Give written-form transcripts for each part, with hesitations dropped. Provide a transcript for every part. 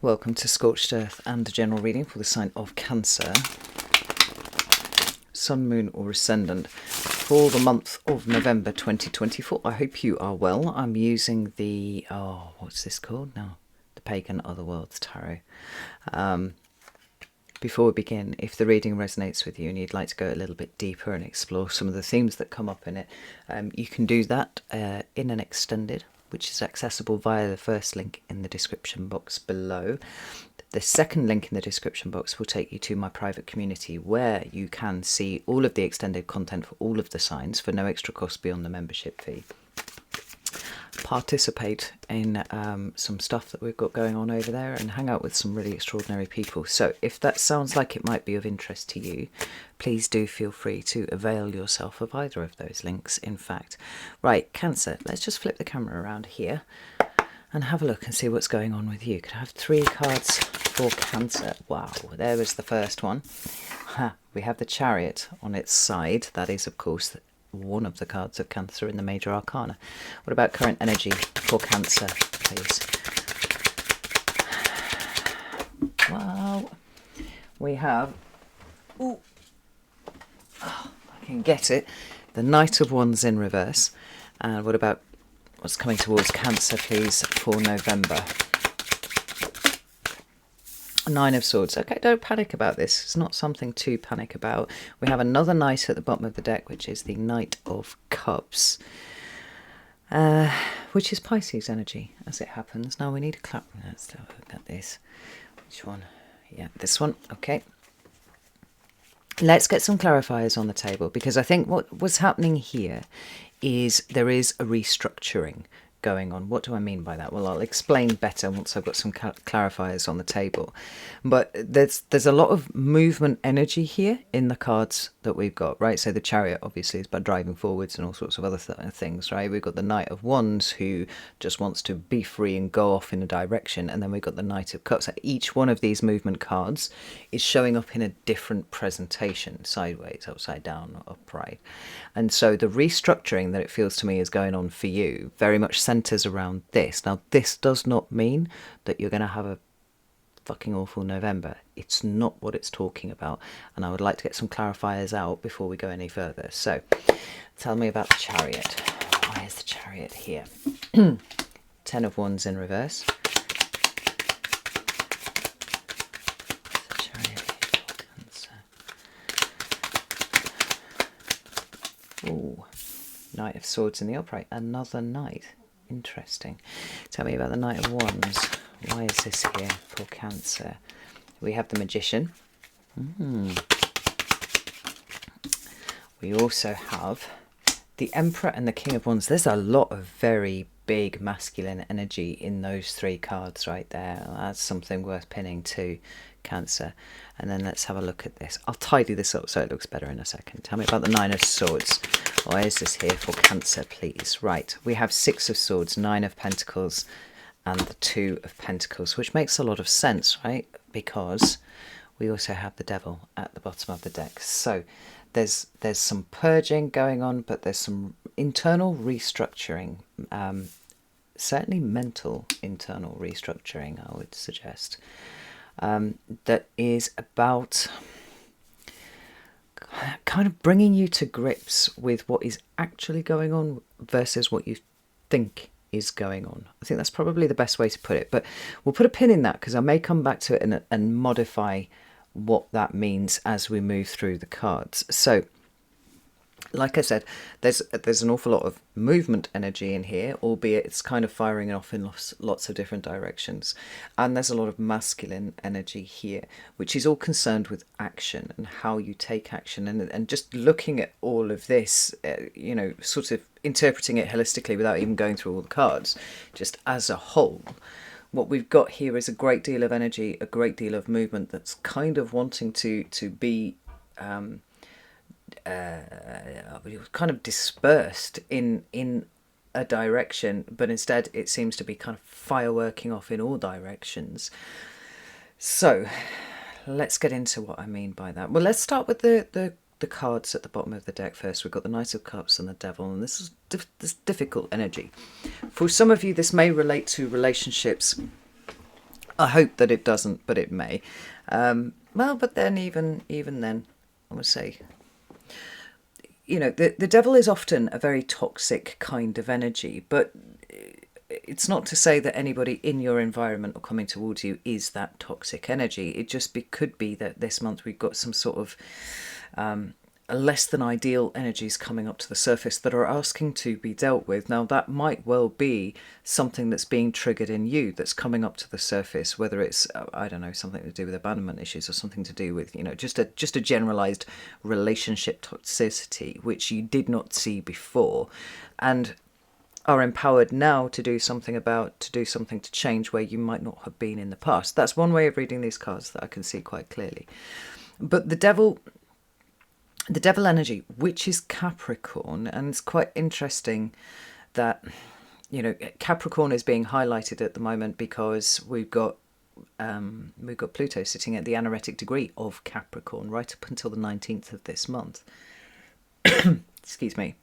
Welcome to Scorched Earth and a general reading for the sign of Cancer, Sun, Moon or Ascendant for the month of November 2024. I hope you are well. I'm using the, what's this called now? The Pagan Otherworlds Tarot. Before we begin, if the reading resonates with you and you'd like to go a little bit deeper and explore some of the themes that come up in it, you can do that in an extended, which is accessible via the first link in the description box below. The second link in the description box will take you to my private community where you can see all of the extended content for all of the signs for no extra cost beyond the membership fee. Participate in some stuff that we've got going on over there and hang out with some really extraordinary people. So if that sounds like it might be of interest to you, please do feel free to avail yourself of either of those links, in fact. Right, Cancer, let's just flip the camera around here and have a look and see what's going on with you. Could I have 3 cards for Cancer? Wow, there was the first one. We have the Chariot on its side. That is, of course, one of the cards of Cancer in the major arcana. What about current energy for Cancer, please? Wow. We have, I can get it, the Knight of Wands in reverse. And what about what's coming towards Cancer, please, for November? 9 of Swords. Okay, don't panic about this. It's not something to panic about. We have another Knight at the bottom of the deck, which is the Knight of Cups, which is Pisces energy, as it happens. Now we need a clap. Let's have a look at this. Which one? Yeah, this one. Okay. Let's get some clarifiers on the table, because I think what's happening here is there is a restructuring going on. What do I mean by that? Well, I'll explain better once I've got some clarifiers on the table. But there's a lot of movement energy here in the cards that we've got, right? So the Chariot obviously is about driving forwards and all sorts of other things, right? We've got the Knight of Wands who just wants to be free and go off in a direction, and then we've got the Knight of Cups. Each one of these movement cards is showing up in a different presentation: sideways, upside down, upright. And so the restructuring that it feels to me is going on for you very much centers around this. Now, this does not mean that you're going to have a fucking awful November. It's not what it's talking about, and I would like to get some clarifiers out before we go any further. So tell me about the Chariot. Why is the Chariot here? 10 of Wands in reverse. The Chariot here for Cancer. Ooh, Knight of Swords in the upright. Another Knight. Interesting. Tell me about the Knight of Wands. Why is this here for Cancer? We have the Magician. We also have the Emperor and the King of Wands. There's a lot of very big masculine energy in those 3 cards right there. That's something worth pinning to Cancer. And then let's have a look at this. I'll tidy this up so it looks better in a second. Tell me about the 9 of Swords. Why is this here for Cancer, please? Right, we have 6 of Swords, 9 of Pentacles, and the 2 of Pentacles, which makes a lot of sense, right? Because we also have the Devil at the bottom of the deck. So there's some purging going on, but there's some internal restructuring, certainly mental internal restructuring, I would suggest, that is about kind of bringing you to grips with what is actually going on versus what you think is going on. I think that's probably the best way to put it, but we'll put a pin in that because I may come back to it and modify what that means as we move through the cards. So like I said, there's an awful lot of movement energy in here, albeit it's kind of firing off in lots of different directions. And there's a lot of masculine energy here, which is all concerned with action and how you take action. And just looking at all of this, you know, sort of interpreting it holistically without even going through all the cards, just as a whole, what we've got here is a great deal of energy, a great deal of movement that's kind of wanting to be kind of dispersed in a direction, but instead it seems to be kind of fireworking off in all directions. So let's get into what I mean by that. Well, let's start with the cards at the bottom of the deck first. We've got the Knight of Cups and the Devil, and this is this difficult energy. For some of you, this may relate to relationships I hope that it doesn't, but it may. Well, but then even then, I would say, you know, the devil is often a very toxic kind of energy, but it's not to say that anybody in your environment or coming towards you is that toxic energy. It just could be that this month we've got some sort of less than ideal energies coming up to the surface that are asking to be dealt with. Now, that might well be something that's being triggered in you that's coming up to the surface, whether it's, I don't know, something to do with abandonment issues or something to do with, you know, just a generalized relationship toxicity, which you did not see before, and are empowered now to do something about, to do something to change where you might not have been in the past. That's one way of reading these cards that I can see quite clearly. But the devil energy, which is Capricorn, and it's quite interesting that, you know, Capricorn is being highlighted at the moment because we've got Pluto sitting at the anaretic degree of Capricorn right up until the 19th of this month. Excuse me.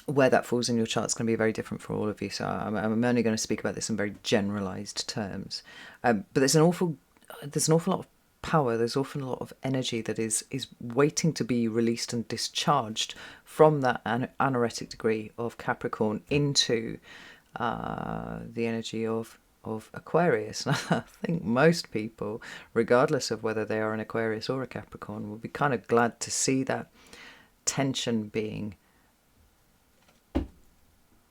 Where that falls in your chart is going to be very different for all of you, so I'm only going to speak about this in very generalized terms. But there's an awful lot of power, there's often a lot of energy that is waiting to be released and discharged from that anaretic degree of Capricorn into the energy of Aquarius. And I think most people, regardless of whether they are an Aquarius or a Capricorn, will be kind of glad to see that tension being...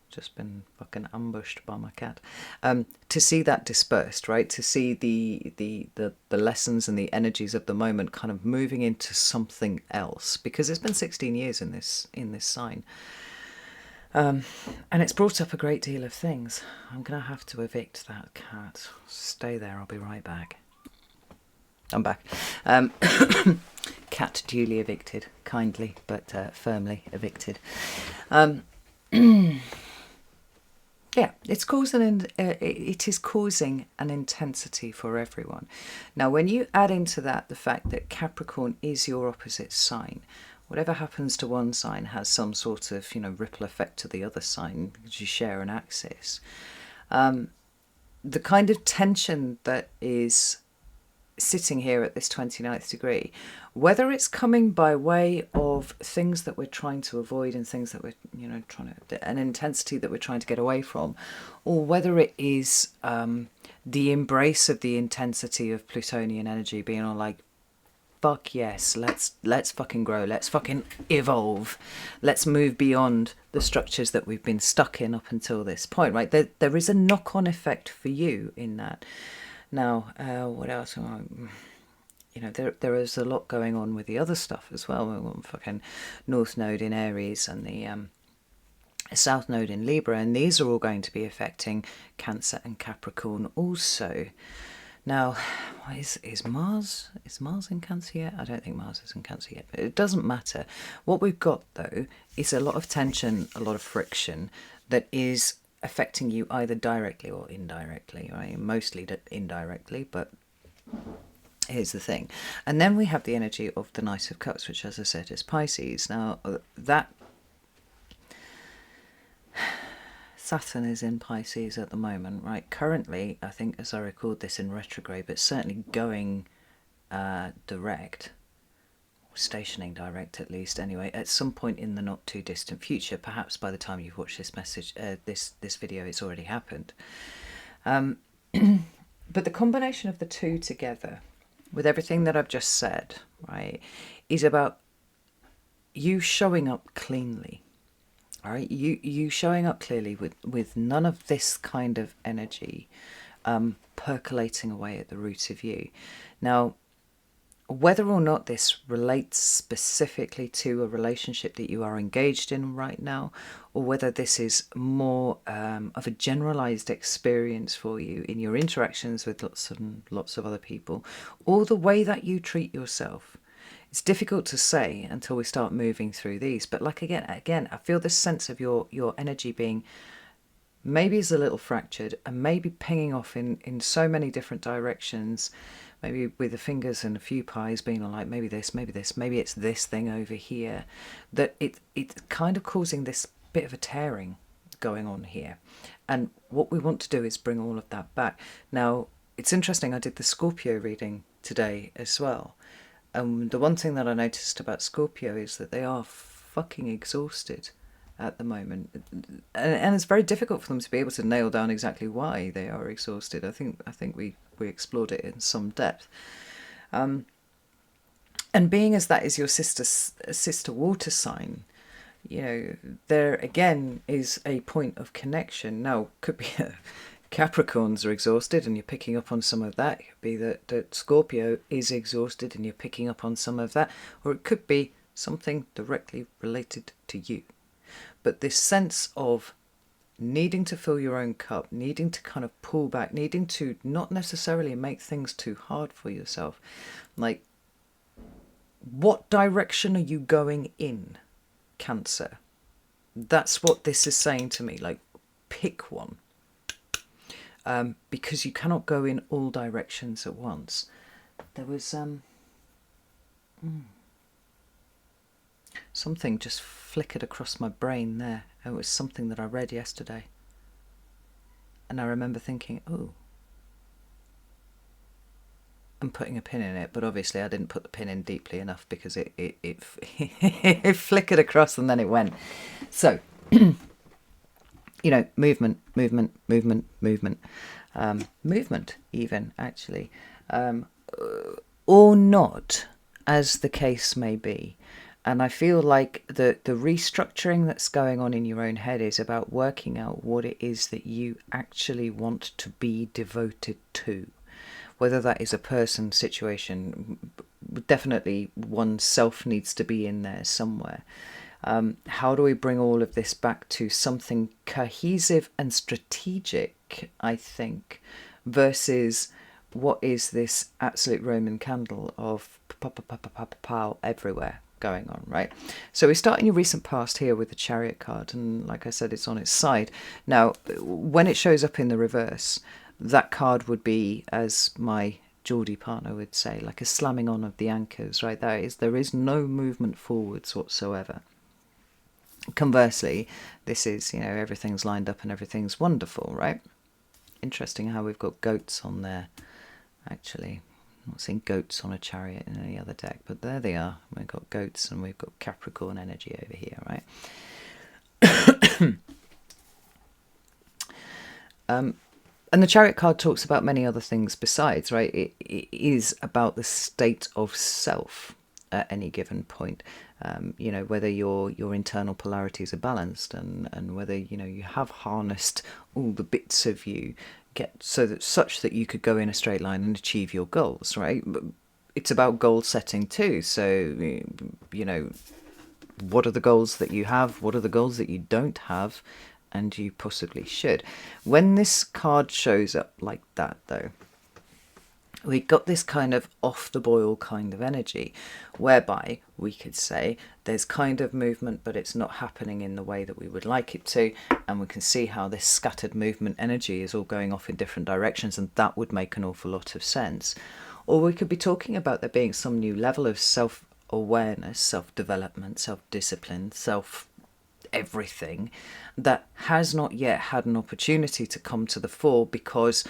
Just been fucking ambushed by my cat. To see that dispersed, right? To see the lessons and the energies of the moment kind of moving into something else, because it's been 16 years in this sign, and it's brought up a great deal of things. I'm gonna have to evict that cat. Stay there. I'll be right back. I'm back. Cat duly evicted, kindly but firmly evicted. Yeah, it is causing an intensity for everyone. Now, when you add into that the fact that Capricorn is your opposite sign, whatever happens to one sign has some sort of, you know, ripple effect to the other sign because you share an axis. The kind of tension that is sitting here at this 29th degree, whether it's coming by way of things that we're trying to avoid and things that we're, you know, an intensity that we're trying to get away from, or whether it is the embrace of the intensity of Plutonian energy, being all like, fuck yes, let's fucking grow, let's fucking evolve, let's move beyond the structures that we've been stuck in up until this point, right? There is a knock-on effect for you in that. Now, what else? You know, there is a lot going on with the other stuff as well. We've got fucking North Node in Aries and the South Node in Libra, and these are all going to be affecting Cancer and Capricorn also. Now, is Mars in Cancer yet? I don't think Mars is in Cancer yet, but it doesn't matter. What we've got, though, is a lot of tension, a lot of friction that is affecting you either directly or indirectly, right? Mostly indirectly, but here's the thing. And then we have the energy of the Knight of Cups, which, as I said, is Pisces. Now, that Saturn is in Pisces at the moment, right? Currently, I think, as I record this, in retrograde, but certainly going direct, stationing direct at least anyway, at some point in the not too distant future. Perhaps by the time you've watched this message, this video, it's already happened. But the combination of the two together, with everything that I've just said, right, is about you showing up cleanly. All right, you showing up clearly with none of this kind of energy percolating away at the root of you. Now, whether or not this relates specifically to a relationship that you are engaged in right now, or whether this is more of a generalized experience for you in your interactions with lots of other people, or the way that you treat yourself, it's difficult to say until we start moving through these. But like again, I feel this sense of your energy being maybe is a little fractured and maybe pinging off in so many different directions. Maybe with the fingers and a few pies being like, maybe this, maybe it's this thing over here, that it's kind of causing this bit of a tearing going on here. And what we want to do is bring all of that back. Now, it's interesting, I did the Scorpio reading today as well. The one thing that I noticed about Scorpio is that they are fucking exhausted at the moment. And it's very difficult for them to be able to nail down exactly why they are exhausted. I think we explored it in some depth. And being as that is your sister water sign, you know, there again is a point of connection. Now, could be Capricorns are exhausted and you're picking up on some of that. It could be that Scorpio is exhausted and you're picking up on some of that. Or it could be something directly related to you. But this sense of needing to fill your own cup, needing to kind of pull back, needing to not necessarily make things too hard for yourself. Like, what direction are you going in, Cancer? That's what this is saying to me. Like, pick one. Because you cannot go in all directions at once. There was something just flickered across my brain there. It was something that I read yesterday. And I remember thinking, oh, and putting a pin in it, but obviously I didn't put the pin in deeply enough because it it flickered across and then it went. So, you know, movement even, actually. Or not, as the case may be. And I feel like the restructuring that's going on in your own head is about working out what it is that you actually want to be devoted to. Whether that is a person, situation, definitely oneself needs to be in there somewhere. How do we bring all of this back to something cohesive and strategic, I think, versus what is this absolute Roman candle of pow everywhere going on, right? So we start in your recent past here with the Chariot card, and like I said, it's on its side. Now, when it shows up in the reverse, that card would be, as my Geordie partner would say, like a slamming on of the anchors, right? There is no movement forwards whatsoever. Conversely, this is, you know, everything's lined up and everything's wonderful, right? Interesting how we've got goats on there, actually. I'm not seeing goats on a chariot in any other deck, but there they are. We've got goats and we've got Capricorn energy over here, right? And the Chariot card talks about many other things besides, right? It is about the state of self at any given point. You know, whether your internal polarities are balanced and whether, you know, you have harnessed all the bits of you such that you could go in a straight line and achieve your goals, right? It's about goal setting too. So, you know, what are the goals that you have? What are the goals that you don't have? And you possibly should. When this card shows up like that, though, we got this kind of off the boil kind of energy, whereby we could say there's kind of movement, but it's not happening in the way that we would like it to, and we can see how this scattered movement energy is all going off in different directions, and that would make an awful lot of sense. Or we could be talking about there being some new level of self-awareness, self-development, self-discipline, everything that has not yet had an opportunity to come to the fore because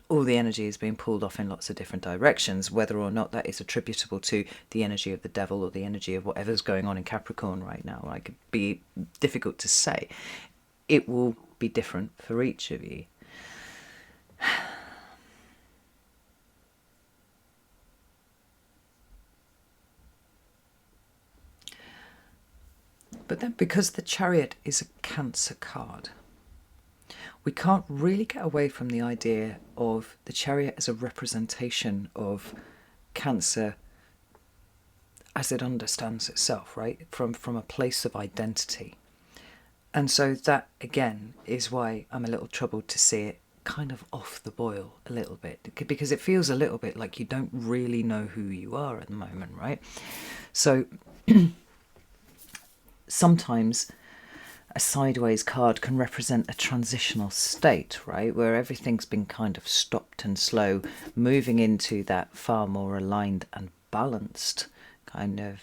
all the energy is being pulled off in lots of different directions, whether or not that is attributable to the energy of the devil or the energy of whatever's going on in Capricorn right now. It could be difficult to say. It will be different for each of you. But then, because the Chariot is a Cancer card, we can't really get away from the idea of the Chariot as a representation of Cancer as it understands itself, right? From a place of identity. And so that, again, is why I'm a little troubled to see it kind of off the boil a little bit, because it feels a little bit like you don't really know who you are at the moment, right? So sometimes a sideways card can represent a transitional state, right, where everything's been kind of stopped and slow, moving into that far more aligned and balanced kind of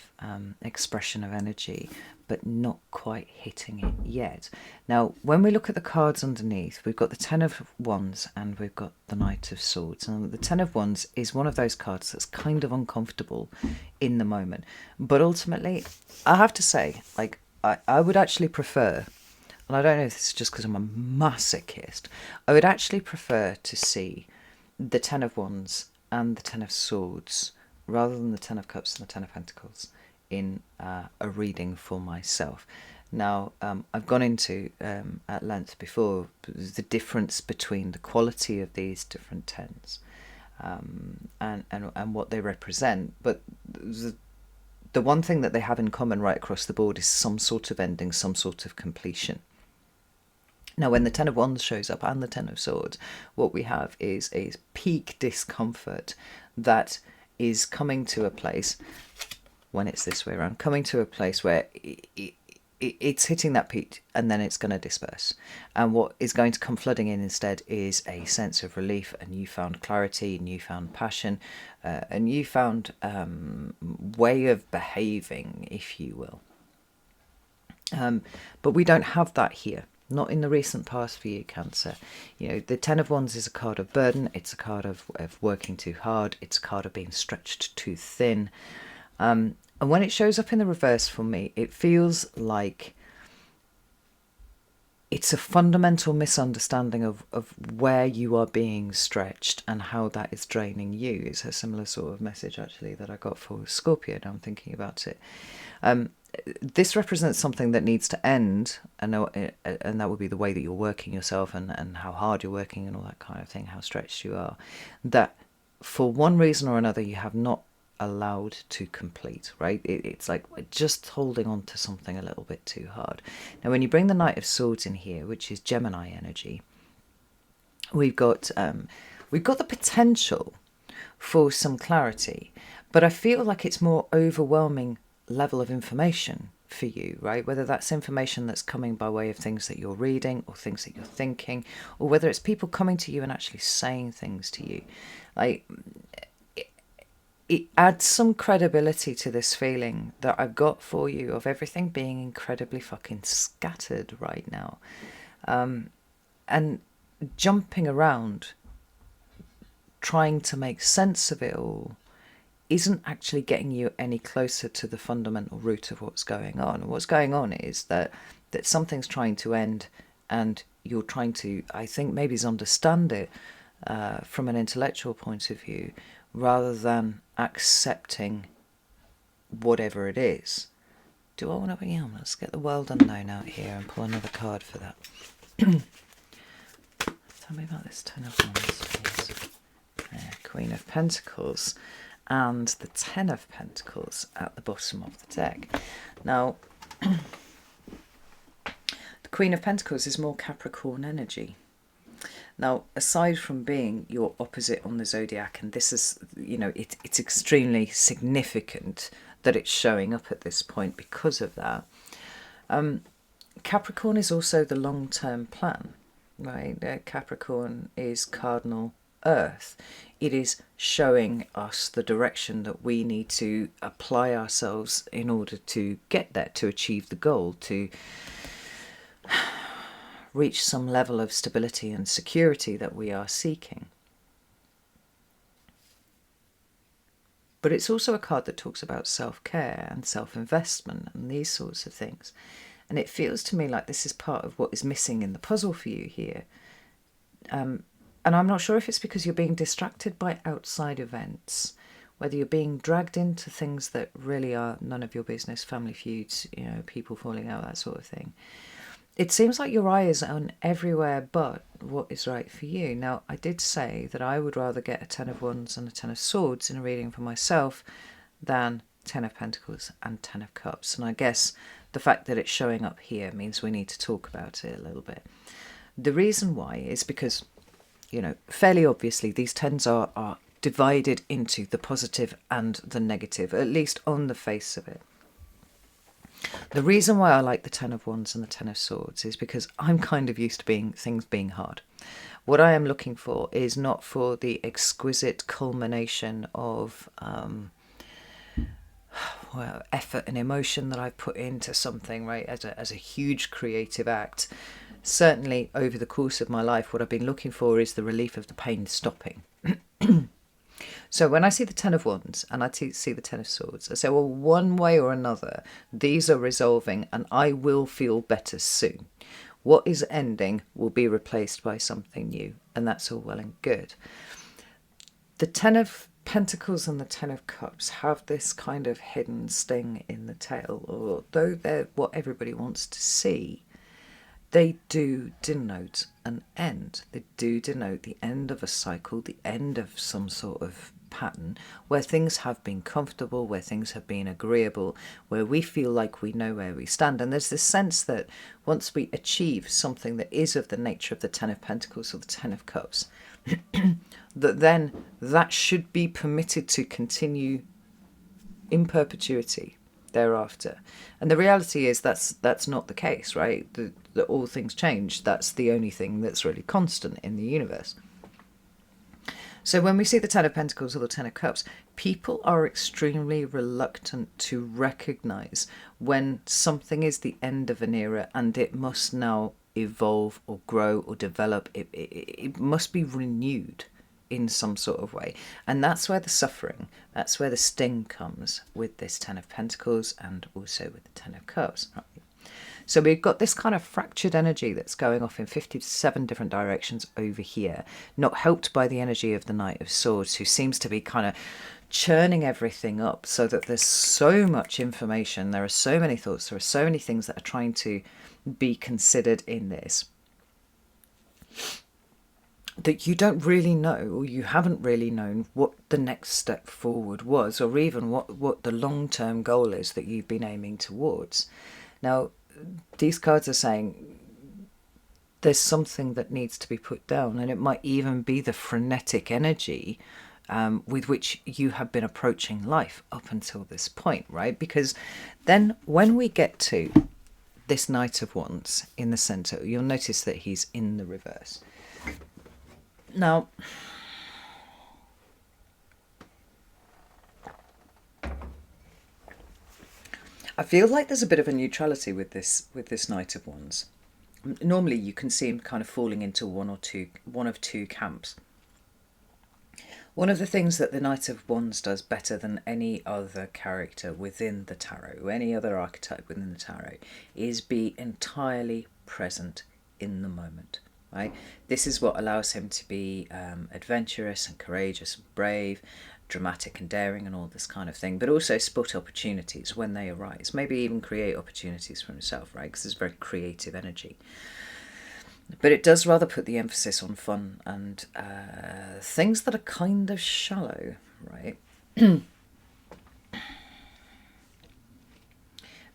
expression of energy, but not quite hitting it yet. Now, when we look at the cards underneath, we've got the Ten of Wands and we've got the Knight of Swords. And the Ten of Wands is one of those cards that's kind of uncomfortable in the moment. But ultimately, I have to say, like, I would actually prefer, and I don't know if this is just because I'm a masochist, I would actually prefer to see the Ten of Wands and the Ten of Swords rather than the Ten of Cups and the Ten of Pentacles in a reading for myself. Now, I've gone into at length before the difference between the quality of these different tens and what they represent, but the one thing that they have in common right across the board is some sort of ending, some sort of completion. Now, when the Ten of Wands shows up and the Ten of Swords, what we have is a peak discomfort that is coming to a place, when it's this way around, coming to a place where it's hitting that peak and then it's going to disperse. And what is going to come flooding in instead is a sense of relief, a newfound clarity, newfound passion, a newfound way of behaving, if you will. But we don't have that here. Not in the recent past for you, Cancer. You know, the Ten of Wands is a card of burden. It's a card of working too hard. It's a card of being stretched too thin. And when it shows up in the reverse for me, it feels like it's a fundamental misunderstanding of where you are being stretched and how that is draining you. It's a similar sort of message, actually, that I got for Scorpio. Now I'm thinking about it. This represents something that needs to end, and that would be the way that you're working yourself and how hard you're working and all that kind of thing, how stretched you are, that for one reason or another you have not allowed to complete, right? It's like just holding on to something a little bit too hard. Now, when you bring the Knight of Swords in here, which is Gemini energy, we've got the potential for some clarity, but I feel like it's more overwhelming level of information for you, right? Whether that's information that's coming by way of things that you're reading or things that you're thinking, or whether it's people coming to you and actually saying things to you. Like, it adds some credibility to this feeling that I've got for you of everything being incredibly fucking scattered right now, and jumping around trying to make sense of it all isn't actually getting you any closer to the fundamental root of what's going on. And what's going on is that something's trying to end, and you're trying to, I think, maybe understand it from an intellectual point of view, rather than accepting whatever it is. Do I want to bring on? Let's get the World Unknown out here and pull another card for that. Tell me about this Ten of Wands, please. Queen of Pentacles and the Ten of Pentacles at the bottom of the deck. Now, the Queen of Pentacles is more Capricorn energy. Now, aside from being your opposite on the zodiac, and this is, you know, it's extremely significant that it's showing up at this point because of that. Capricorn is also the long-term plan, right? Capricorn is cardinal Earth. It is showing us the direction that we need to apply ourselves in order to get there, to achieve the goal, to reach some level of stability and security that we are seeking. But it's also a card that talks about self-care and self-investment and these sorts of things. And it feels to me like this is part of what is missing in the puzzle for you here. And I'm not sure if it's because you're being distracted by outside events, whether you're being dragged into things that really are none of your business, family feuds, you know, people falling out, that sort of thing. It seems like your eye is on everywhere but what is right for you. Now, I did say that I would rather get a Ten of Wands and a Ten of Swords in a reading for myself than Ten of Pentacles and Ten of Cups. And I guess the fact that it's showing up here means we need to talk about it a little bit. The reason why is because, you know, fairly obviously these tens are divided into the positive and the negative, at least on the face of it. The reason why I like the Ten of Wands and the Ten of Swords is because I'm kind of used to things being hard. What I am looking for is not for the exquisite culmination of effort and emotion that I've put into something, right, as a huge creative act. Certainly over the course of my life, what I've been looking for is the relief of the pain stopping. So when I see the Ten of Wands and I see the Ten of Swords, I say, well, one way or another, these are resolving and I will feel better soon. What is ending will be replaced by something new, and that's all well and good. The Ten of Pentacles and the Ten of Cups have this kind of hidden sting in the tail, although they're what everybody wants to see. They do denote an end. They do denote the end of a cycle, the end of some sort of pattern where things have been comfortable, where things have been agreeable, where we feel like we know where we stand. And there's this sense that once we achieve something that is of the nature of the Ten of Pentacles or the Ten of Cups, that then that should be permitted to continue in perpetuity thereafter. And the reality is that's not the case, right? That all things change. That's the only thing that's really constant in the universe. So when we see the Ten of Pentacles or the Ten of Cups, people are extremely reluctant to recognize when something is the end of an era and it must now evolve or grow or develop. It must be renewed in some sort of way. And that's where the suffering, that's where the sting comes with this Ten of Pentacles and also with the Ten of Cups. So we've got this kind of fractured energy that's going off in 57 different directions over here, not helped by the energy of the Knight of Swords, who seems to be kind of churning everything up so that there's so much information, there are so many thoughts, there are so many things that are trying to be considered in this, that you don't really know, or you haven't really known what the next step forward was, or even what the long-term goal is that you've been aiming towards. Now, these cards are saying there's something that needs to be put down, and it might even be the frenetic energy with which you have been approaching life up until this point, right? Because then when we get to this Knight of Wands in the center, you'll notice that he's in the reverse. Now, I feel like there's a bit of a neutrality with this Knight of Wands. Normally you can see him kind of falling into one of two camps. One of the things that the Knight of Wands does better than any other character within the tarot, or any other archetype within the tarot, is be entirely present in the moment. Right? This is what allows him to be adventurous and courageous and brave, dramatic and daring and all this kind of thing, but also spot opportunities when they arise, maybe even create opportunities for himself, right? Because it's very creative energy. But it does rather put the emphasis on fun and things that are kind of shallow, right?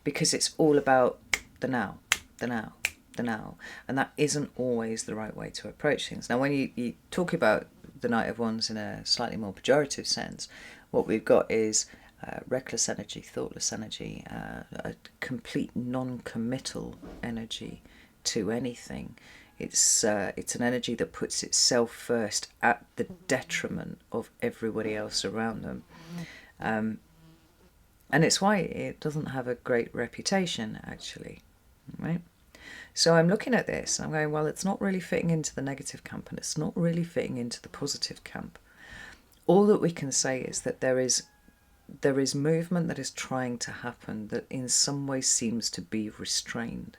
Because it's all about the now, the now, the now, and that isn't always the right way to approach things. Now, when you talk about the Knight of Wands in a slightly more pejorative sense, what we've got is reckless energy, thoughtless energy, a complete non-committal energy to anything. It's an energy that puts itself first at the detriment of everybody else around them. And it's why it doesn't have a great reputation, actually, right? So I'm looking at this and I'm going, well, it's not really fitting into the negative camp and it's not really fitting into the positive camp. All that we can say is that there is movement that is trying to happen that in some way seems to be restrained.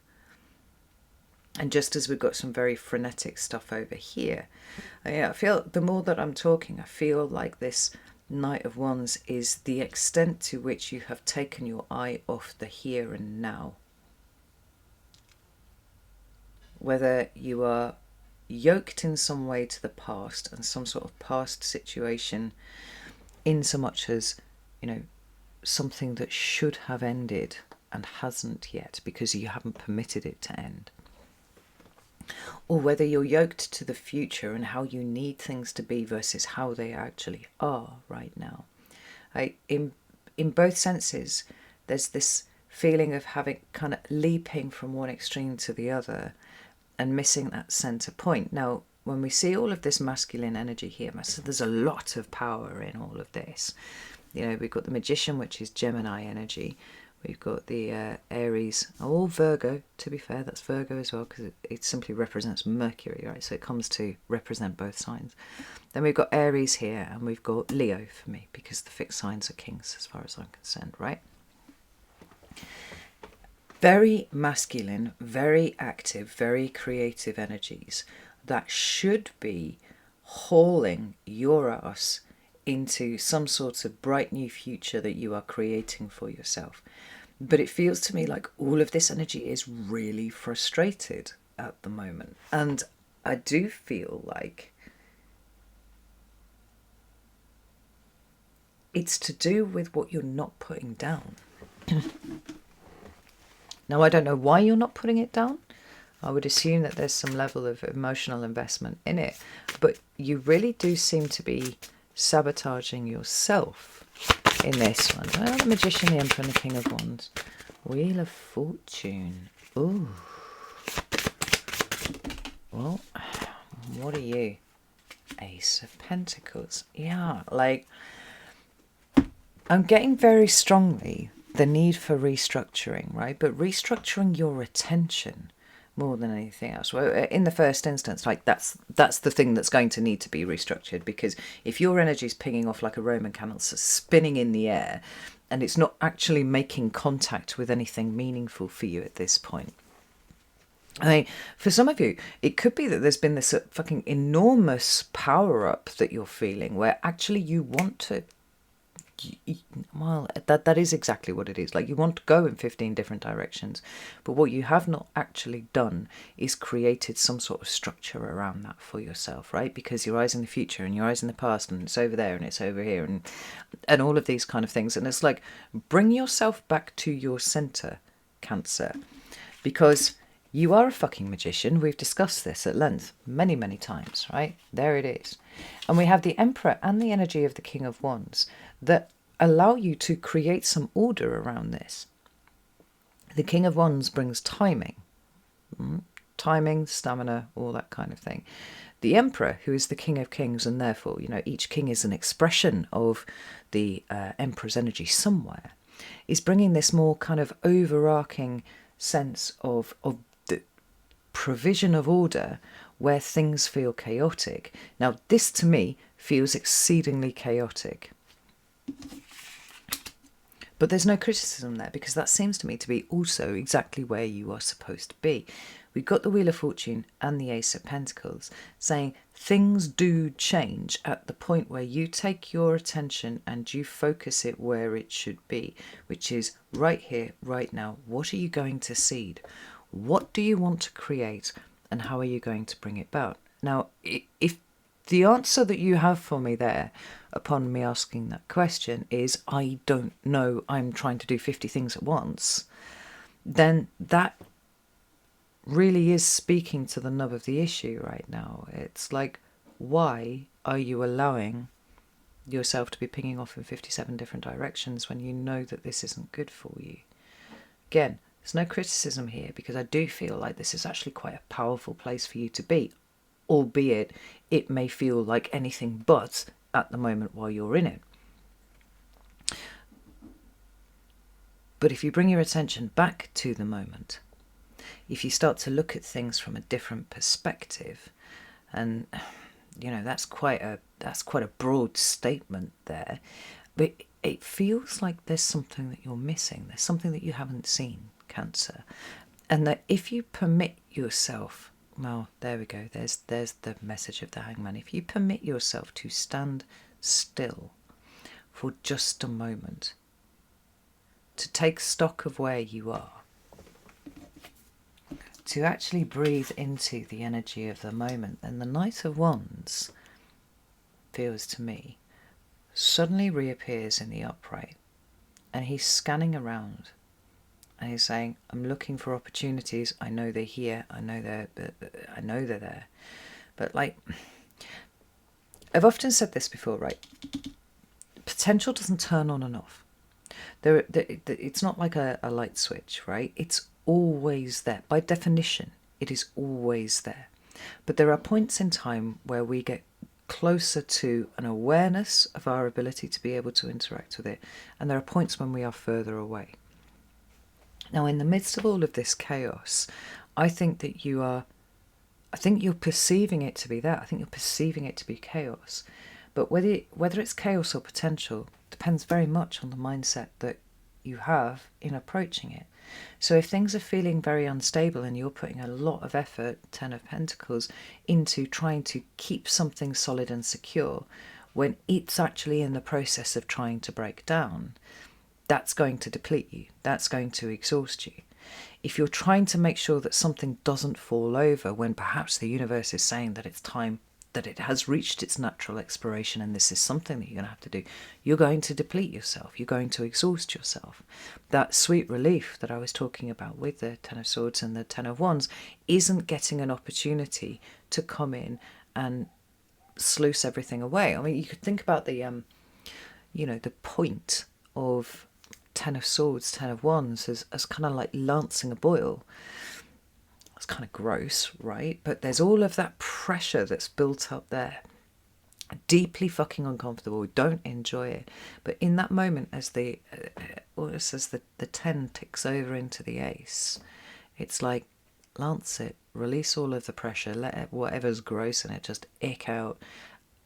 And just as we've got some very frenetic stuff over here, I feel the more that I'm talking, I feel like this Knight of Wands is the extent to which you have taken your eye off the here and now. Whether you are yoked in some way to the past and some sort of past situation, in so much as, something that should have ended and hasn't yet because you haven't permitted it to end. Or whether you're yoked to the future and how you need things to be versus how they actually are right now. In both senses, there's this feeling of having kind of leaping from one extreme to the other and missing that center point. Now, when we see all of this masculine energy here, so there's a lot of power in all of this. You know, we've got the Magician, which is Gemini energy. We've got the Aries, or Virgo, to be fair, that's Virgo as well, because it simply represents Mercury, right? So it comes to represent both signs. Then we've got Aries here, and we've got Leo for me, because the fixed signs are kings as far as I'm concerned, right? Very masculine, very active, very creative energies that should be hauling your ass into some sort of bright new future that you are creating for yourself. But it feels to me like all of this energy is really frustrated at the moment. And I do feel like it's to do with what you're not putting down. Now, I don't know why you're not putting it down. I would assume that there's some level of emotional investment in it. But you really do seem to be sabotaging yourself in this one. Oh, the Magician, the Emperor, and the King of Wands. Wheel of Fortune. Ooh. Well, what are you? Ace of Pentacles. Yeah, like, I'm getting very strongly the need for restructuring, right? But restructuring your attention more than anything else. Well, in the first instance, like that's the thing that's going to need to be restructured, because if your energy is pinging off like a Roman candle, so spinning in the air, and it's not actually making contact with anything meaningful for you at this point. I mean, for some of you, it could be that there's been this fucking enormous power up that you're feeling where actually you want to, well, that is exactly what it is. Like, you want to go in 15 different directions, but what you have not actually done is created some sort of structure around that for yourself, right? Because your eyes in the future and your eyes in the past, and it's over there and it's over here, and all of these kind of things. And it's like, bring yourself back to your center, Cancer, because you are a fucking magician. We've discussed this at length many, many times, right? There it is. And we have the Emperor and the energy of the King of Wands that allow you to create some order around this. The King of Wands brings timing. Timing, stamina, all that kind of thing. The Emperor, who is the King of Kings, and therefore, you know, each king is an expression of the Emperor's energy somewhere, is bringing this more kind of overarching sense of the provision of order where things feel chaotic. Now, this to me feels exceedingly chaotic. But there's no criticism there, because that seems to me to be also exactly where you are supposed to be. We've got the Wheel of Fortune and the Ace of Pentacles saying things do change at the point where you take your attention and you focus it where it should be, which is right here, right now. What are you going to seed? What do you want to create? And how are you going to bring it about? Now, if the answer that you have for me there, upon me asking that question, is I don't know, I'm trying to do 50 things at once, then that really is speaking to the nub of the issue right now. It's like, why are you allowing yourself to be pinging off in 57 different directions when you know that this isn't good for you? Again, there's no criticism here, because I do feel like this is actually quite a powerful place for you to be, albeit it may feel like anything but at the moment while you're in it. But if you bring your attention back to the moment, if you start to look at things from a different perspective, and you know, that's quite a broad statement there, but it feels like there's something that you're missing. There's something that you haven't seen, Cancer, and that if you permit yourself, well, there we go, there's the message of the Hangman. If you permit yourself to stand still for just a moment, to take stock of where you are, to actually breathe into the energy of the moment, then the Knight of Wands, feels to me, suddenly reappears in the upright, and he's scanning around, and he's saying, I'm looking for opportunities. I know they're here. I know they're there. But like, I've often said this before, right? Potential doesn't turn on and off. It's not like a light switch, right? It's always there. By definition, it is always there. But there are points in time where we get closer to an awareness of our ability to be able to interact with it, and there are points when we are further away. Now, in the midst of all of this chaos, I think you're perceiving it to be that. I think you're perceiving it to be chaos. But whether it's chaos or potential depends very much on the mindset that you have in approaching it. So if things are feeling very unstable and you're putting a lot of effort, Ten of Pentacles, into trying to keep something solid and secure, when it's actually in the process of trying to break down, that's going to deplete you. That's going to exhaust you. If you're trying to make sure that something doesn't fall over when perhaps the universe is saying that it's time, that it has reached its natural expiration and this is something that you're going to have to do, you're going to deplete yourself. You're going to exhaust yourself. That sweet relief that I was talking about with the Ten of Swords and the Ten of Wands isn't getting an opportunity to come in and sluice everything away. I mean, you could think about the point of Ten of Swords, Ten of Wands as kind of like lancing a boil. It's kind of gross, right? But there's all of that pressure that's built up there. Deeply fucking uncomfortable. Don't enjoy it. But in that moment, as the 10 ticks over into the ace, it's like, lance it, release all of the pressure, let it, whatever's gross in it just ick out,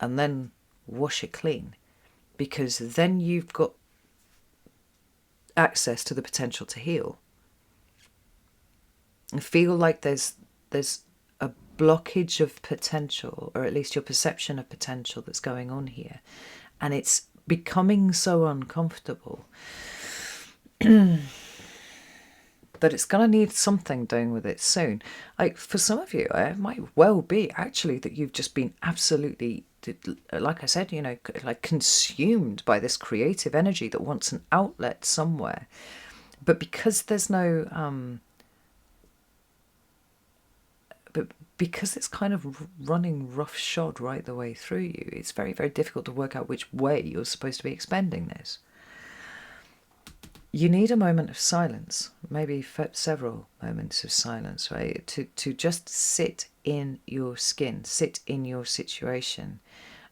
and then wash it clean. Because then you've got access to the potential to heal. I feel like there's a blockage of potential, or at least your perception of potential that's going on here, and it's becoming so uncomfortable that it's going to need something doing with it soon. Like, for some of you, it might well be actually that you've just been absolutely, like I said, like consumed by this creative energy that wants an outlet somewhere, but because there's no because it's kind of running roughshod right the way through you, it's very, very difficult to work out which way you're supposed to be expending this. You need a moment of silence, maybe several moments of silence, right? To just sit in your skin, sit in your situation,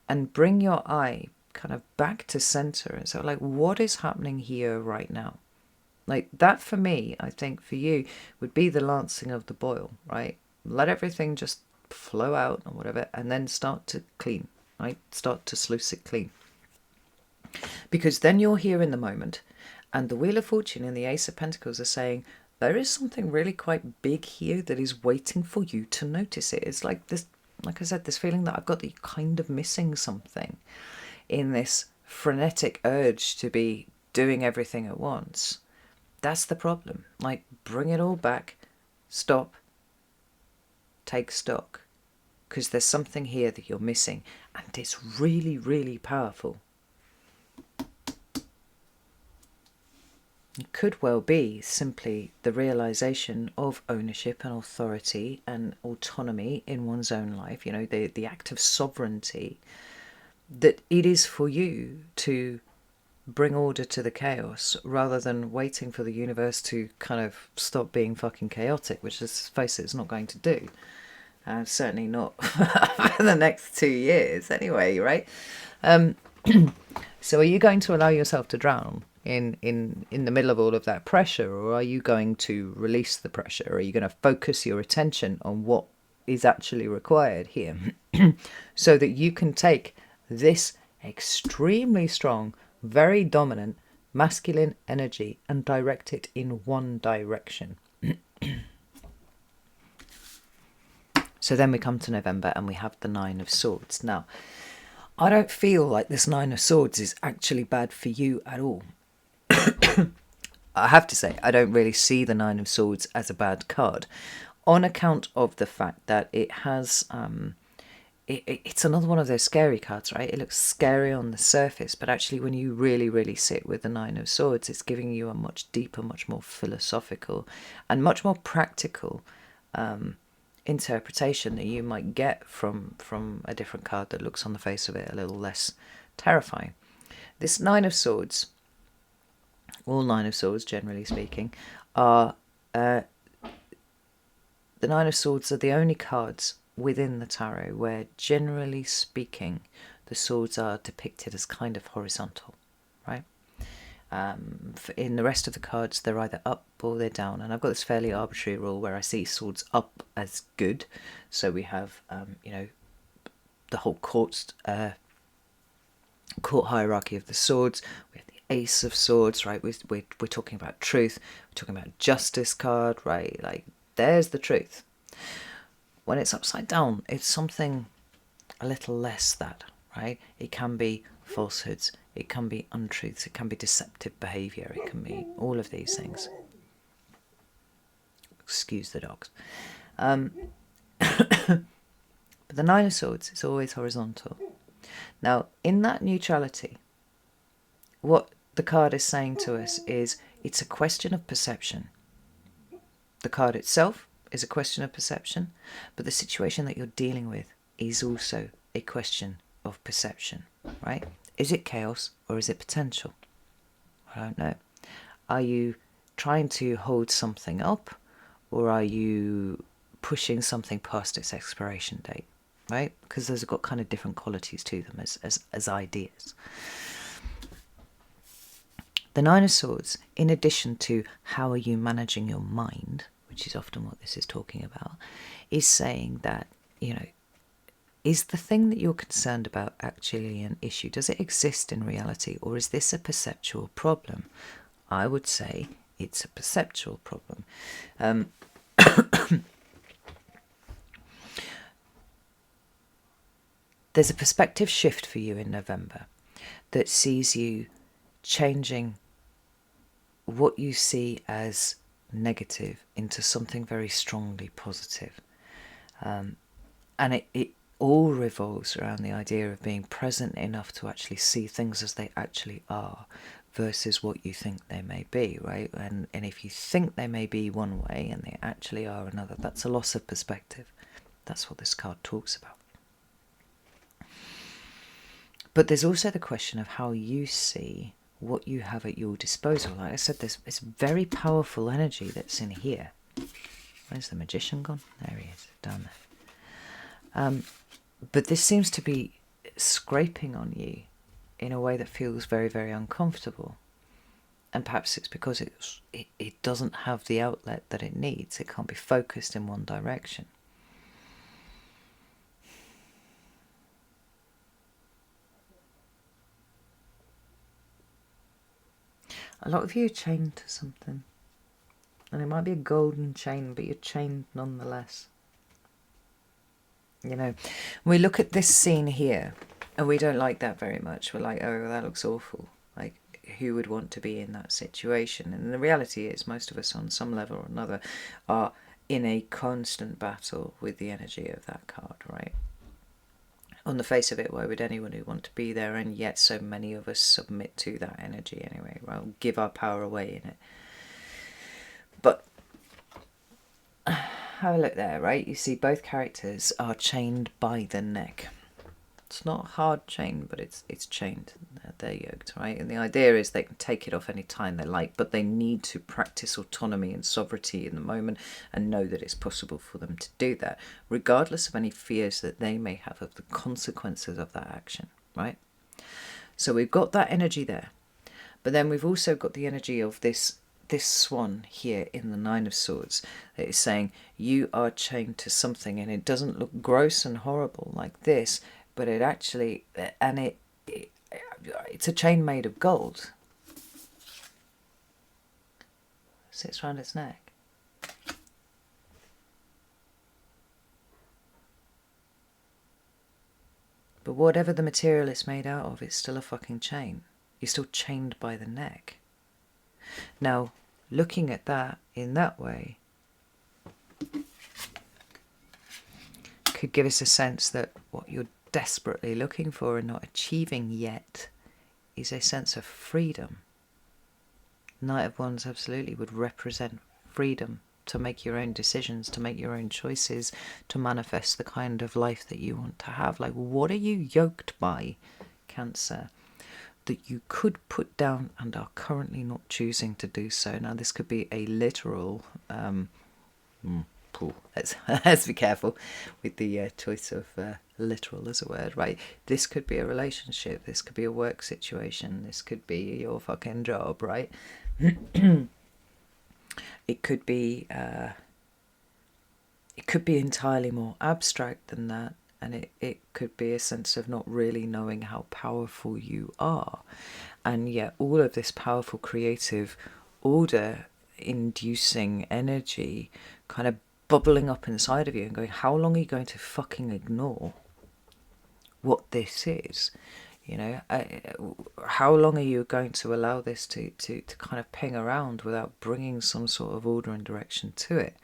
and bring your eye kind of back to center. And so, like, what is happening here right now? Like, that for me, I think for you, would be the lancing of the boil, right? Let everything just flow out or whatever, and then start to clean, right? Start to sluice it clean. Because then you're here in the moment, and the Wheel of Fortune and the Ace of Pentacles are saying, there is something really quite big here that is waiting for you to notice it. It's like this, like I said, this feeling that I've got that you're kind of missing something in this frenetic urge to be doing everything at once. That's the problem. Like, bring it all back, stop, take stock, because there's something here that you're missing, and it's really, really powerful. It could well be simply the realization of ownership and authority and autonomy in one's own life, the act of sovereignty, that it is for you to bring order to the chaos rather than waiting for the universe to kind of stop being fucking chaotic, which, let's face it, it's not going to do. Certainly not for the next 2 years anyway, right? So are you going to allow yourself to drown in the middle of all of that pressure, or are you going to release the pressure? Or are you going to focus your attention on what is actually required here so that you can take this extremely strong, very dominant masculine energy and direct it in one direction? So then we come to November and we have the Nine of Swords. Now, I don't feel like this Nine of Swords is actually bad for you at all. I have to say, I don't really see the Nine of Swords as a bad card, on account of the fact that it has... it's another one of those scary cards, right? It looks scary on the surface, but actually when you really, really sit with the Nine of Swords, it's giving you a much deeper, much more philosophical and much more practical interpretation that you might get from a different card that looks on the face of it a little less terrifying. This Nine of Swords, all Nine of Swords generally speaking, are the Nine of Swords are the only cards within the tarot where, generally speaking, the swords are depicted as kind of horizontal, right? In the rest of the cards, they're either up or they're down, and I've got this fairly arbitrary rule where I see swords up as good. So we have, the whole court hierarchy of the swords. We have the Ace of Swords, right? We're talking about truth. We're talking about Justice card, right? Like, there's the truth. When it's upside down, it's something a little less that, right? It can be falsehoods, it can be untruths, it can be deceptive behaviour, it can be all of these things. Excuse the dogs. But the Nine of Swords is always horizontal. Now, in that neutrality, what the card is saying to us is it's a question of perception. The card itself is a question of perception, but the situation that you're dealing with is also a question of perception, right? Is it chaos or is it potential? I don't know. Are you trying to hold something up, or are you pushing something past its expiration date, right? Because those have got kind of different qualities to them as ideas. The Nine of Swords, in addition to how are you managing your mind, which is often what this is talking about, is saying that, is the thing that you're concerned about actually an issue? Does it exist in reality, or is this a perceptual problem? I would say it's a perceptual problem. There's a perspective shift for you in November that sees you changing what you see as negative into something very strongly positive. And it all revolves around the idea of being present enough to actually see things as they actually are versus what you think they may be, right? And if you think they may be one way and they actually are another, that's a loss of perspective. That's what this card talks about. But there's also the question of how you see what you have at your disposal. Like I said, there's this very powerful energy that's in here. Where's the Magician gone? There he is, down there. But this seems to be scraping on you in a way that feels very, very uncomfortable. And perhaps it's because it doesn't have the outlet that it needs. It can't be focused in one direction. A lot of you are chained to something. And it might be a golden chain, but you're chained nonetheless. We look at this scene here, and we don't like that very much. We're like, oh, that looks awful. Like, who would want to be in that situation? And the reality is, most of us on some level or another are in a constant battle with the energy of that card, right? On the face of it, why would anyone who want to be there? And yet so many of us submit to that energy anyway, right? We'll give our power away in it. But have a look there, right? You see both characters are chained by the neck. It's not a hard chain, but it's chained. They're yoked, right? And the idea is they can take it off any time they like, but they need to practice autonomy and sovereignty in the moment and know that it's possible for them to do that, regardless of any fears that they may have of the consequences of that action, right? So we've got that energy there. But then we've also got the energy of this swan here in the Nine of Swords that is saying you are chained to something, and it doesn't look gross and horrible like this, but it actually, and it's a chain made of gold. Sits around its neck. But whatever the material it's made out of, it's still a fucking chain. You're still chained by the neck. Now, looking at that in that way could give us a sense that what you're desperately looking for and not achieving yet is a sense of freedom. Knight of Wands absolutely would represent freedom to make your own decisions, to make your own choices, to manifest the kind of life that you want to have. Like, what are you yoked by, Cancer, that you could put down and are currently not choosing to do so? Now, this could be a literal let's be careful with the choice of literal as a word, right? This could be a relationship, this could be a work situation, this could be your fucking job, right? It could be entirely more abstract than that, and it could be a sense of not really knowing how powerful you are, and yet all of this powerful creative order inducing energy kind of bubbling up inside of you and going, how long are you going to fucking ignore what this is? How long are you going to allow this to kind of ping around without bringing some sort of order and direction to it?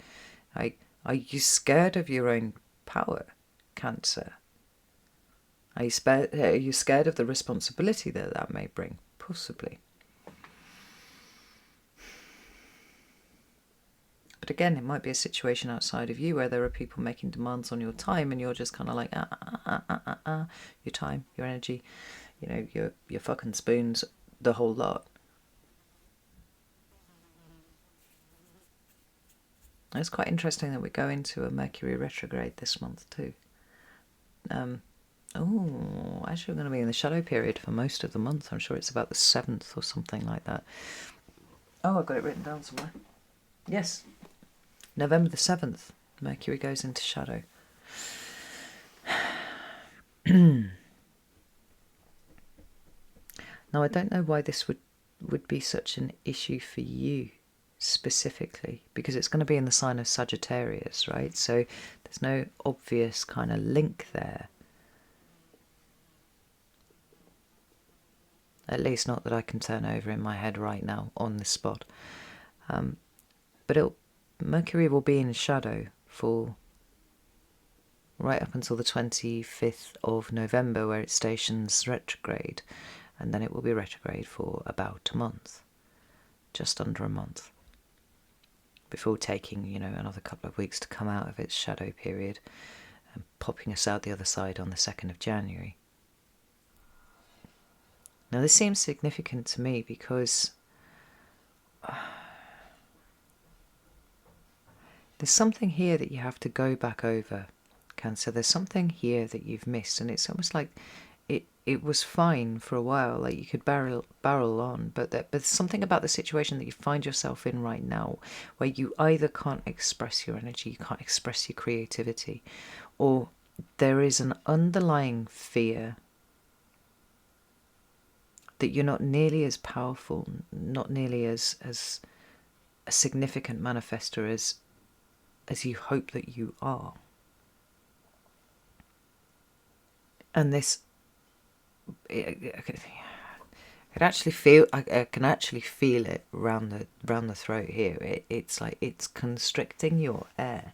Are you scared of your own power, Cancer? Are you scared of the responsibility that may bring? Possibly. But again, it might be a situation outside of you where there are people making demands on your time, and you're just kind of like, your time, your energy, your fucking spoons, the whole lot. It's quite interesting that we go into a Mercury retrograde this month too. Actually, we're going to be in the shadow period for most of the month. I'm sure it's about the 7th or something like that. Oh, I've got it written down somewhere. Yes. November the 7th, Mercury goes into shadow. Now, I don't know why this would be such an issue for you specifically, because it's going to be in the sign of Sagittarius, right? So there's no obvious kind of link there. At least not that I can turn over in my head right now on the spot. But Mercury will be in shadow for right up until the 25th of November, where it stations retrograde, and then it will be retrograde for about a month, just under a month, before taking, another couple of weeks to come out of its shadow period and popping us out the other side on the 2nd of January. Now, this seems significant to me because there's something here that you have to go back over, Cancer. There's something here that you've missed, and it's almost like it was fine for a while, like you could barrel on, but there's something about the situation that you find yourself in right now where you either can't express your energy, you can't express your creativity, or there is an underlying fear that you're not nearly as powerful, not nearly as a significant manifester as you hope that you are. And this, I can actually feel it round the throat here. It's like it's constricting your air,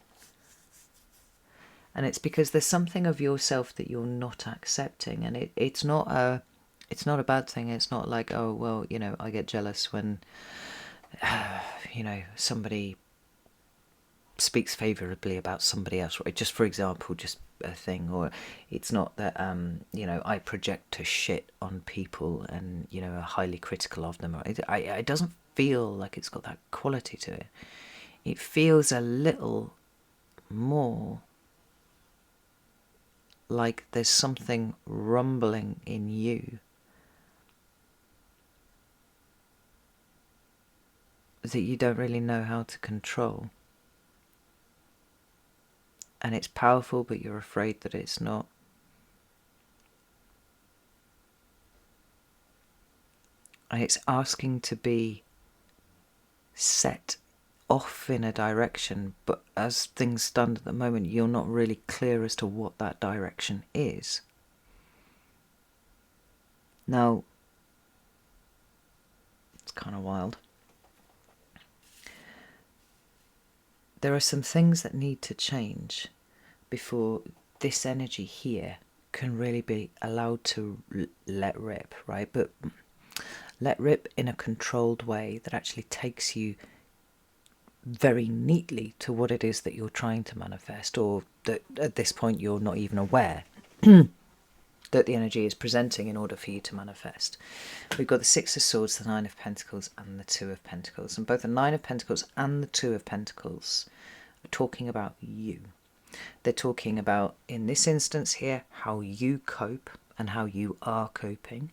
and it's because there's something of yourself that you're not accepting, and it's not a bad thing. It's not like, oh well, I get jealous when somebody speaks favourably about somebody else, right? Just for example, just a thing. Or it's not that I project to shit on people and are highly critical of them. It doesn't feel like it's got that quality to it. It feels a little more like there's something rumbling in you that you don't really know how to control. And it's powerful, but you're afraid that it's not. And it's asking to be set off in a direction, but as things stand at the moment, you're not really clear as to what that direction is. Now, it's kind of wild. There are some things that need to change before this energy here can really be allowed to let rip, right? But let rip in a controlled way that actually takes you very neatly to what it is that you're trying to manifest, or that at this point you're not even aware that the energy is presenting in order for you to manifest. We've got the Six of Swords, the Nine of Pentacles, and the Two of Pentacles. And both the Nine of Pentacles and the Two of Pentacles talking about you. They're talking about, in this instance here, how you cope and how you are coping.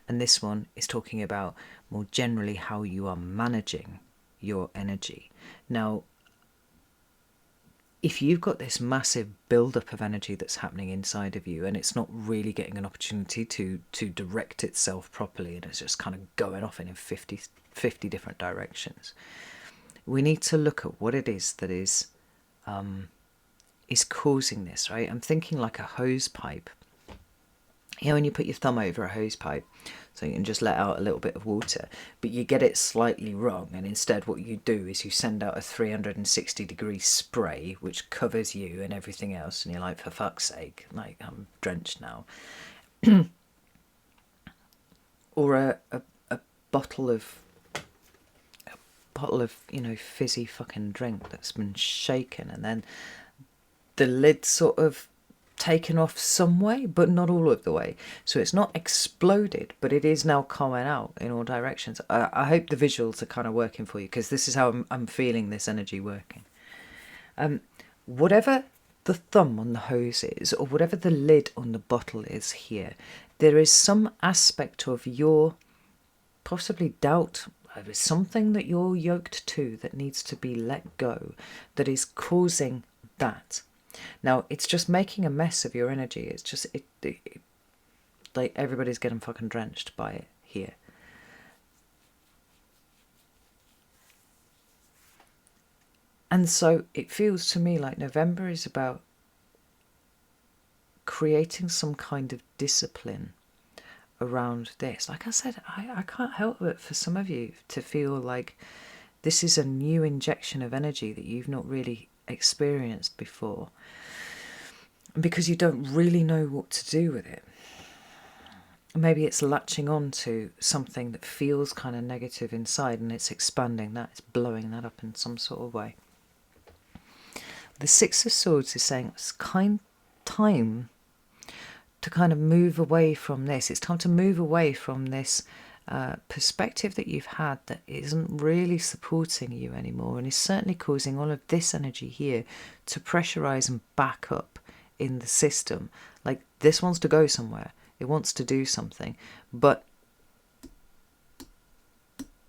And this one is talking about more generally how you are managing your energy. Now, if you've got this massive build-up of energy that's happening inside of you and it's not really getting an opportunity to direct itself properly, and it's just kind of going off in 50 different directions, we need to look at what it is that is causing this, right? I'm thinking like a hose pipe. You know, when you put your thumb over a hose pipe, so you can just let out a little bit of water, but you get it slightly wrong, and instead what you do is you send out a 360-degree spray which covers you and everything else, and you're like, for fuck's sake, like, I'm drenched now. Or a bottle of you know, fizzy fucking drink that's been shaken, and then the lid sort of taken off some way, but not all of the way. So it's not exploded, but it is now coming out in all directions. I hope the visuals are kind of working for you, because this is how I'm feeling this energy working. Whatever the thumb on the hose is, or whatever the lid on the bottle is here, there is some aspect of your possibly doubt. There is something that you're yoked to that needs to be let go, that is causing that. Now, it's just making a mess of your energy. It's just, like, everybody's getting fucking drenched by it here. And so it feels to me like November is about creating some kind of discipline around this. Like I said, I can't help it for some of you to feel like this is a new injection of energy that you've not really experienced before, because you don't really know what to do with it. Maybe it's latching on to something that feels kind of negative inside, and it's expanding that, it's blowing that up in some sort of way. The Six of Swords is saying it's time to kind of move away from this. It's time to move away from this perspective that you've had that isn't really supporting you anymore, and is certainly causing all of this energy here to pressurize and back up in the system. Like, this wants to go somewhere, it wants to do something, but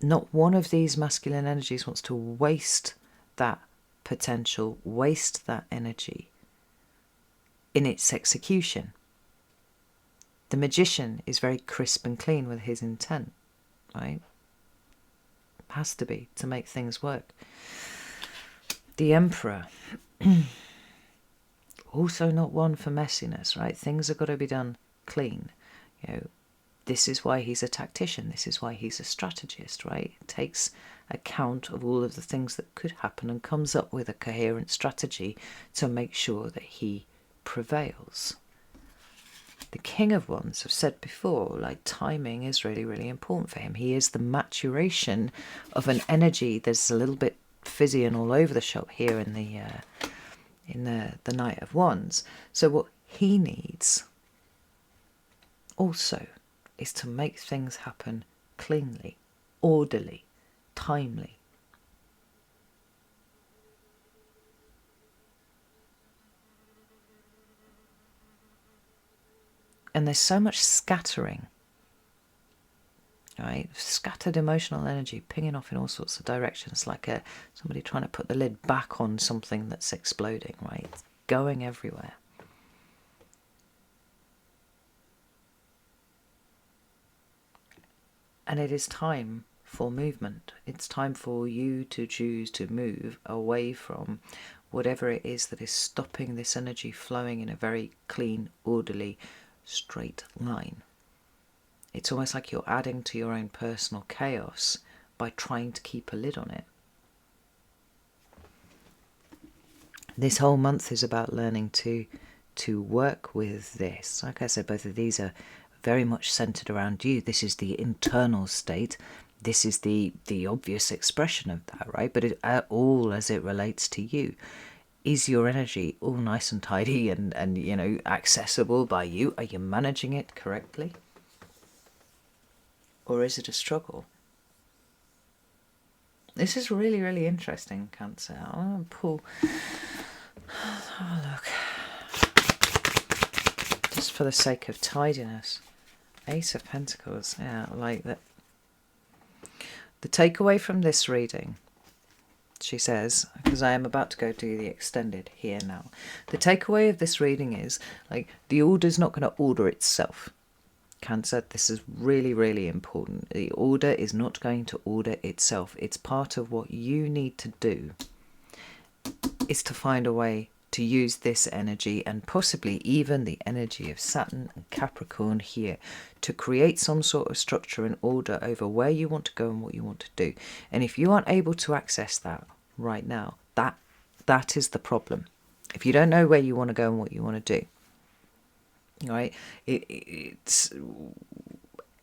not one of these masculine energies wants to waste that potential, waste that energy in its execution. The Magician is very crisp and clean with his intent, right? Has to be, to make things work. The Emperor, also not one for messiness, right? Things have got to be done clean. You know, this is why he's a tactician. This is why he's a strategist, right? It takes account of all of the things that could happen and comes up with a coherent strategy to make sure that he prevails. The King of Wands, I've said before, like, timing is really, really important for him. He is the maturation of an energy that's a little bit fizzy and all over the shop here in the Knight of Wands. So what he needs also is to make things happen cleanly, orderly, timely. And there's so much scattering, right? Scattered emotional energy pinging off in all sorts of directions, like somebody trying to put the lid back on something that's exploding, right? It's going everywhere. And it is time for movement. It's time for you to choose to move away from whatever it is that is stopping this energy flowing in a very clean, orderly, straight line. It's almost like you're adding to your own personal chaos by trying to keep a lid on it. This whole month is about learning to work with this. Like I said, both of these are very much centered around you. This is the internal state. This is the obvious expression of that, right? But all as it relates to you. Is your energy all nice and tidy and you know, accessible by you? Are you managing it correctly? Or is it a struggle? This is really, really interesting, Cancer. I'm going to pull... Oh, look. Just for the sake of tidiness. Ace of Pentacles. Yeah, like that. The takeaway from this reading, she says, because I am about to go do the extended here now. The takeaway of this reading is, like, the order's not going to order itself. Cancer, this is really, really important. The order is not going to order itself. It's part of what you need to do is to find a way to use this energy, and possibly even the energy of Saturn and Capricorn here, to create some sort of structure and order over where you want to go and what you want to do. And if you aren't able to access that right now, that is the problem. If you don't know where you want to go and what you want to do, right, it's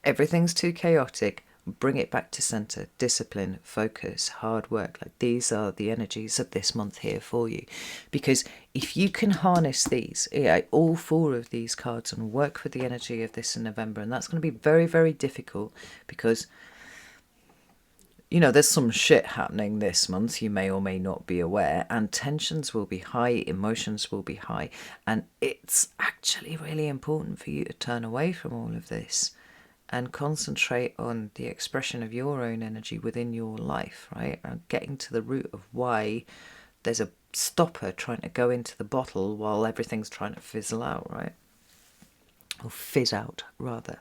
everything's too chaotic. Bring it back to center. Discipline, focus, hard work. Like, these are the energies of this month here for you, because if you can harness these, all 4 of these cards, and work with the energy of this in November, and that's going to be very, very difficult, because you know, there's some shit happening this month, you may or may not be aware, and tensions will be high, emotions will be high, and it's actually really important for you to turn away from all of this and concentrate on the expression of your own energy within your life, right? And getting to the root of why there's a stopper trying to go into the bottle while everything's trying to fizzle out, right? Or fizz out, rather.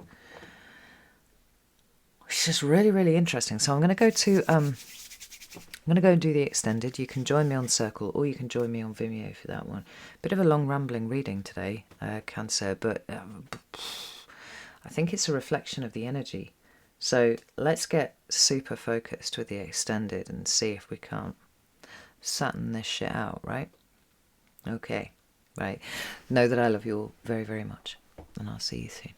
It's just really, really interesting. So I'm going to go to I'm going to go and do the extended. You can join me on Circle, or you can join me on Vimeo for that one. Bit of a long rambling reading today, Cancer, but I think it's a reflection of the energy. So let's get super focused with the extended and see if we can't Saturn this shit out, right? Okay, right. Know that I love you all very, very much, and I'll see you soon.